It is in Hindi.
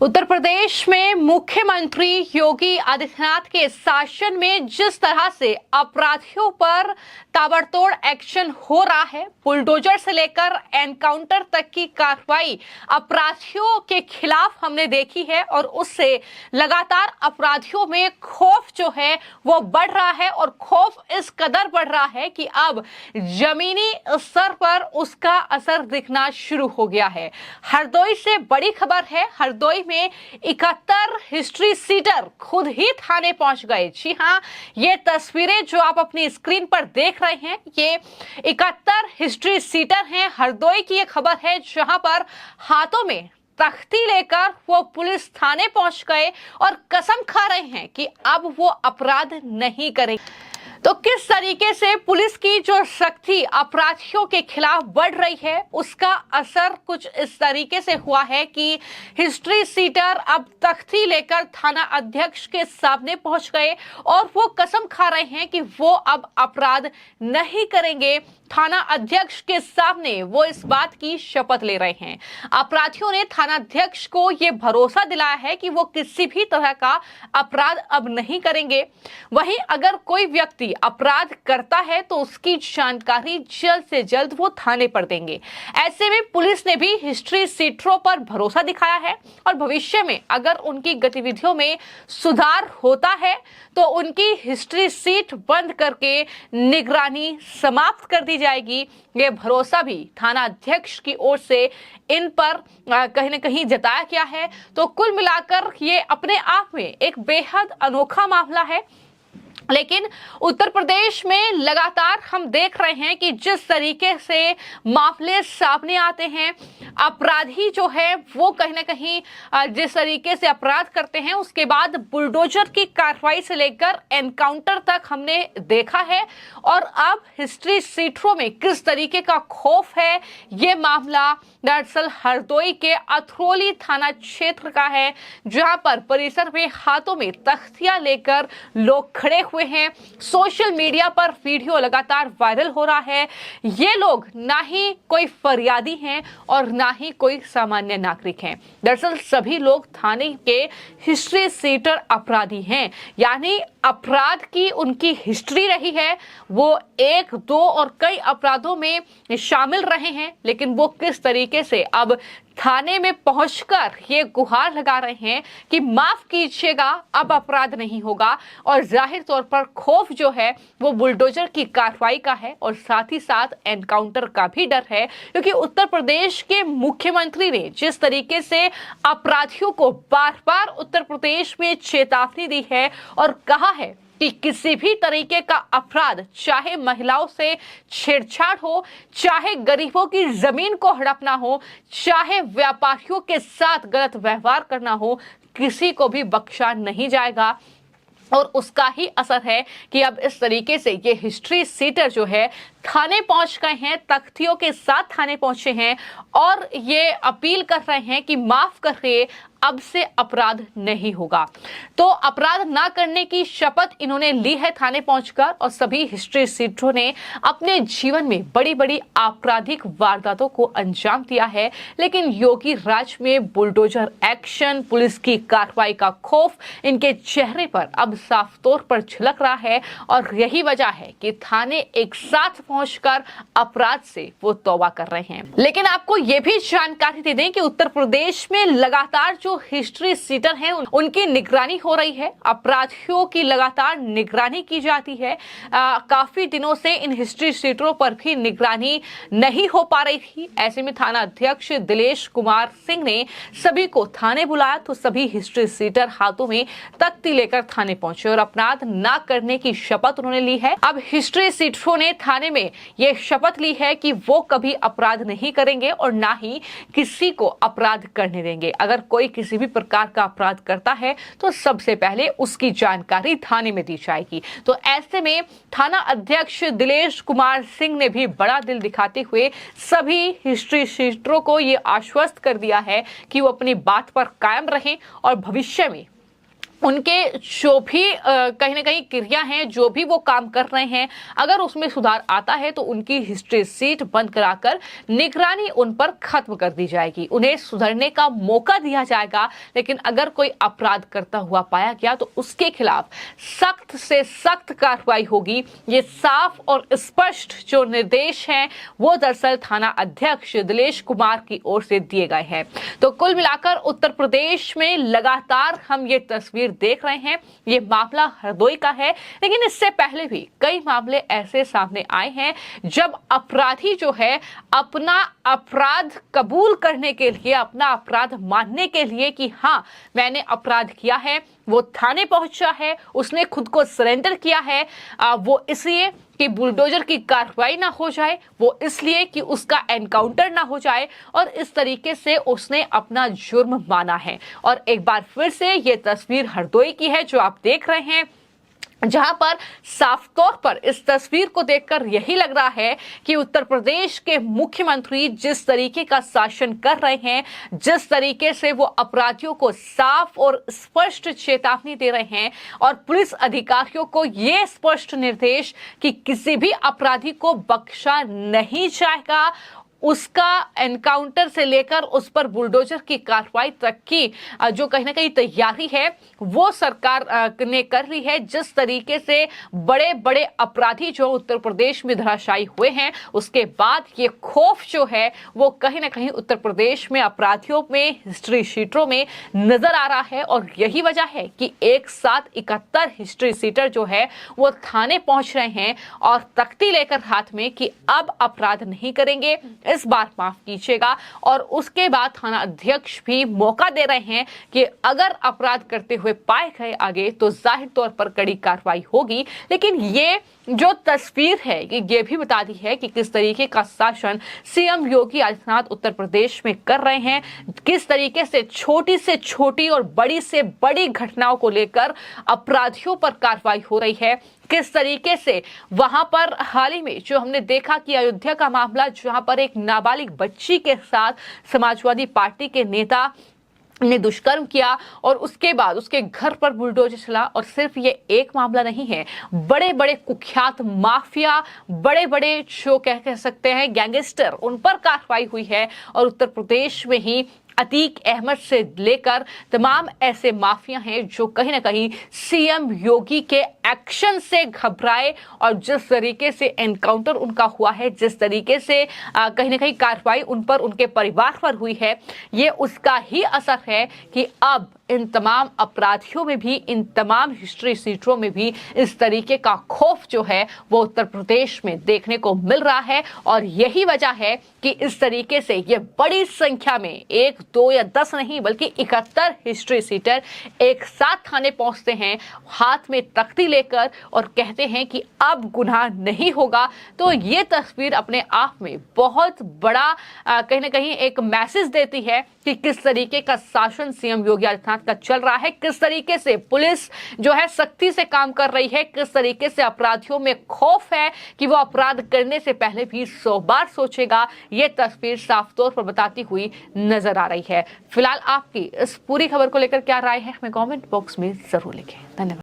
उत्तर प्रदेश में मुख्यमंत्री योगी आदित्यनाथ के शासन में जिस तरह से अपराधियों पर ताबड़तोड़ एक्शन हो रहा है, बुलडोजर से लेकर एनकाउंटर तक की कार्रवाई अपराधियों के खिलाफ हमने देखी है और उससे लगातार अपराधियों में खौफ जो है वो बढ़ रहा है और खौफ इस कदर बढ़ रहा है कि अब जमीनी स्तर पर उसका असर दिखना शुरू हो गया है। हरदोई से बड़ी खबर है। हरदोई में 71 हिस्ट्री सीटर खुद ही थाने पहुंच गए। जी हां, ये तस्वीरें जो आप अपनी स्क्रीन पर देख रहे हैं, ये 71 हिस्ट्री सीटर हैं। हरदोई की ये खबर है जहां पर हाथों में तख्ती लेकर वो पुलिस थाने पहुंच गए और कसम खा रहे हैं कि अब वो अपराध नहीं करेंगे। तो किस तरीके से पुलिस की जो सख्ती अपराधियों के खिलाफ बढ़ रही है, उसका असर कुछ इस तरीके से हुआ है कि हिस्ट्री सीटर अब तख्ती लेकर थाना अध्यक्ष के सामने पहुंच गए और वो कसम खा रहे हैं कि वो अब अपराध नहीं करेंगे। थाना अध्यक्ष के सामने वो इस बात की शपथ ले रहे हैं। अपराधियों ने थाना अध्यक्ष को ये भरोसा दिलाया है कि वो किसी भी तरह का अपराध अब नहीं करेंगे। वहीं अगर कोई व्यक्ति अपराध करता है तो उसकी जानकारी जल्द से जल्द वो थाने पर देंगे। ऐसे में पुलिस ने भी हिस्ट्री सीटरों पर भरोसा दिखाया है और भविष्य में अगर उनकी गतिविधियों में सुधार होता है तो उनकी हिस्ट्री सीट बंद करके निगरानी समाप्त कर दी जाएगी। ये भरोसा भी थाना अध्यक्ष की ओर से इन पर कहीं न कहीं जताया गया है। तो कुल मिलाकर ये अपने आप में एक बेहद अनोखा मामला है। लेकिन उत्तर प्रदेश में लगातार हम देख रहे हैं कि जिस तरीके से मामले सामने आते हैं, अपराधी जो है वो कहीं ना कहीं जिस तरीके से अपराध करते हैं उसके बाद बुलडोजर की कार्रवाई से लेकर एनकाउंटर तक हमने देखा है। और अब हिस्ट्री सीटरों में किस तरीके का खौफ है, ये मामला दरअसल हरदोई के अथरोली थाना क्षेत्र का है, जहां पर परिसर में हाथों में तख्तियां लेकर लोग खड़े हुए हैं। सोशल मीडिया पर वीडियो लगातार वायरल हो रहा है। ये लोग ना ही कोई फरियादी हैं और ना ही कोई सामान्य नागरिक हैं। दरअसल सभी लोग थाने के हिस्ट्री सीटर अपराधी हैं, यानी अपराध की उनकी हिस्ट्री रही है। वो 1, 2 और कई अपराधों में शामिल रहे हैं, लेकिन वो किस तरीके से अब थाने में पहुंचकर ये गुहार लगा रहे हैं कि माफ कीजिएगा, अब अपराध नहीं होगा। और जाहिर तौर पर खौफ जो है वो बुलडोजर की कार्रवाई का है और साथ ही साथ एनकाउंटर का भी डर है, क्योंकि उत्तर प्रदेश के मुख्यमंत्री ने जिस तरीके से अपराधियों को बार-बार उत्तर प्रदेश में चेतावनी दी है और कहा है कि किसी भी तरीके का अपराध, चाहे महिलाओं से छेड़छाड़ हो, चाहे गरीबों की जमीन को हड़पना हो, चाहे व्यापारियों के साथ गलत व्यवहार करना हो, किसी को भी बख्शा नहीं जाएगा। और उसका ही असर है कि अब इस तरीके से ये हिस्ट्री सीटर जो है थाने पहुंच गए हैं, तख्तियों के साथ थाने पहुंचे हैं और ये अपील कर रहे हैं कि माफ करिए, अब से अपराध नहीं होगा। तो अपराध ना करने की शपथ इन्होंने ली है थाने पहुंचकर और सभी हिस्ट्री सीटरों ने अपने जीवन में बड़ी बड़ी आपराधिक वारदातों को अंजाम दिया है। लेकिन योगी राज में बुलडोजर एक्शन, पुलिस की कार्रवाई का खौफ इनके चेहरे पर अब साफ तौर पर झलक रहा है और यही वजह है कि थाने एक साथ पहुंचकर अपराध से वो तौबा कर रहे हैं। लेकिन आपको ये भी जानकारी दे दें कि उत्तर प्रदेश में लगातार जो हिस्ट्री सीटर हैं उनकी निगरानी हो रही है। अपराधियों की लगातार निगरानी की जाती है। काफी दिनों से इन हिस्ट्री सीटरों पर भी निगरानी नहीं हो पा रही थी। ऐसे में थाना अध्यक्ष दिलेश कुमार सिंह ने सभी को थाने बुलाया तो सभी हिस्ट्री सीटर हाथों में तख्ती लेकर थाने पहुंचे और अपराध ना करने की शपथ उन्होंने ली है। अब हिस्ट्री सीटरों ने थाने में ये शपथ ली है कि वो कभी अपराध नहीं करेंगे और ना ही किसी को अपराध करने देंगे। अगर कोई किसी भी प्रकार का अपराध करता है तो सबसे पहले उसकी जानकारी थाने में दी जाएगी। तो ऐसे में थाना अध्यक्ष दिलेश कुमार सिंह ने भी बड़ा दिल दिखाते हुए सभी हिस्ट्री सीटरों को ये आश्वस्त कर दिया है कि वो अपनी बात पर कायम रहें और भविष्य में उनके जो भी कहीं ना कहीं क्रिया हैं, जो भी वो काम कर रहे हैं, अगर उसमें सुधार आता है तो उनकी हिस्ट्री सीट बंद कराकर निगरानी उन पर खत्म कर दी जाएगी, उन्हें सुधरने का मौका दिया जाएगा। लेकिन अगर कोई अपराध करता हुआ पाया गया तो उसके खिलाफ सख्त से सख्त कार्रवाई होगी। ये साफ और स्पष्ट जो निर्देश हैं वो दरअसल थाना अध्यक्ष दिलेश कुमार की ओर से दिए गए हैं। तो कुल मिलाकर उत्तर प्रदेश में लगातार हम ये तस्वीर देख रहे हैं। ये मामला हरदोई का है, लेकिन इससे पहले भी कई मामले ऐसे सामने आए हैं जब अपराधी जो है अपना अपराध कबूल करने के लिए, अपना अपराध मानने के लिए कि हाँ मैंने अपराध किया है, वो थाने पहुंचा है, उसने खुद को सरेंडर किया है। वो इसलिए कि बुलडोजर की कार्रवाई ना हो जाए, वो इसलिए कि उसका एनकाउंटर ना हो जाए, और इस तरीके से उसने अपना जुर्म माना है। और एक बार फिर से ये तस्वीर हरदोई की है जो आप देख रहे हैं, जहां पर साफ तौर पर इस तस्वीर को देखकर यही लग रहा है कि उत्तर प्रदेश के मुख्यमंत्री जिस तरीके का शासन कर रहे हैं, जिस तरीके से वो अपराधियों को साफ और स्पष्ट चेतावनी दे रहे हैं और पुलिस अधिकारियों को ये स्पष्ट निर्देश कि किसी भी अपराधी को बख्शा नहीं जाएगा, उसका एनकाउंटर से लेकर उस पर बुलडोजर की कार्रवाई तक की जो कहीं ना कहीं तैयारी है वो सरकार ने कर ली है। जिस तरीके से बड़े बड़े अपराधी जो उत्तर प्रदेश में धराशायी हुए हैं, उसके बाद ये खौफ जो है वो कहीं ना कहीं उत्तर प्रदेश में अपराधियों में, हिस्ट्री शीटरों में नजर आ रहा है। और यही वजह है कि एक साथ 71 हिस्ट्री सीटर जो है वो थाने पहुंच रहे हैं और तख्ती लेकर हाथ में कि अब अपराध नहीं करेंगे, इस बार माफ कीजिएगा। और उसके बाद थाना अध्यक्ष भी मौका दे रहे हैं कि अगर अपराध करते हुए पाए गए आगे तो जाहिर तौर पर कड़ी कार्रवाई होगी। लेकिन ये जो तस्वीर है ये भी बता दी है कि किस तरीके का शासन सीएम योगी आदित्यनाथ उत्तर प्रदेश में कर रहे हैं, किस तरीके से छोटी और बड़ी से बड़ी घटनाओं को लेकर अपराधियों पर कार्रवाई हो रही है, किस तरीके से वहां पर हाल ही में जो हमने देखा कि अयोध्या का मामला, जहां पर एक नाबालिग बच्ची के साथ समाजवादी पार्टी के नेता ने दुष्कर्म किया और उसके बाद उसके घर पर बुलडोजर चला। और सिर्फ ये एक मामला नहीं है, बड़े बड़े कुख्यात माफिया, बड़े बड़े जो कह सकते हैं गैंगस्टर, उन पर कार्रवाई हुई है। और उत्तर प्रदेश में ही अतीक अहमद से लेकर तमाम ऐसे माफिया हैं जो कहीं ना कहीं सीएम योगी के एक्शन से घबराए और जिस तरीके से एनकाउंटर उनका हुआ है, जिस तरीके से कहीं ना कहीं कार्रवाई उन पर, उनके परिवार पर हुई है, ये उसका ही असर है कि अब इन तमाम अपराधियों में भी, इन तमाम हिस्ट्री सीटरों में भी इस तरीके का खौफ जो है वो उत्तर प्रदेश में देखने को मिल रहा है। और यही वजह है कि इस तरीके से ये बड़ी संख्या में 1, 2 या 10 नहीं बल्कि 71 हिस्ट्री सीटर एक साथ थाने पहुंचते हैं, हाथ में तख्ती लेकर, और कहते हैं कि अब गुनाह नहीं होगा। तो ये तस्वीर अपने आप में बहुत बड़ा कहीं ना कहीं एक मैसेज देती है कि किस तरीके का शासन सीएम योगी आदित्यनाथ का चल रहा है, किस तरीके से पुलिस जो है सख्ती से काम कर रही है, किस तरीके से अपराधियों में खौफ है कि वो अपराध करने से पहले भी 100 बार सोचेगा। ये तस्वीर साफ तौर पर बताती हुई नजर आ रही है। फिलहाल आपकी इस पूरी खबर को लेकर क्या राय है, हमें कमेंट बॉक्स में जरूर लिखें। धन्यवाद।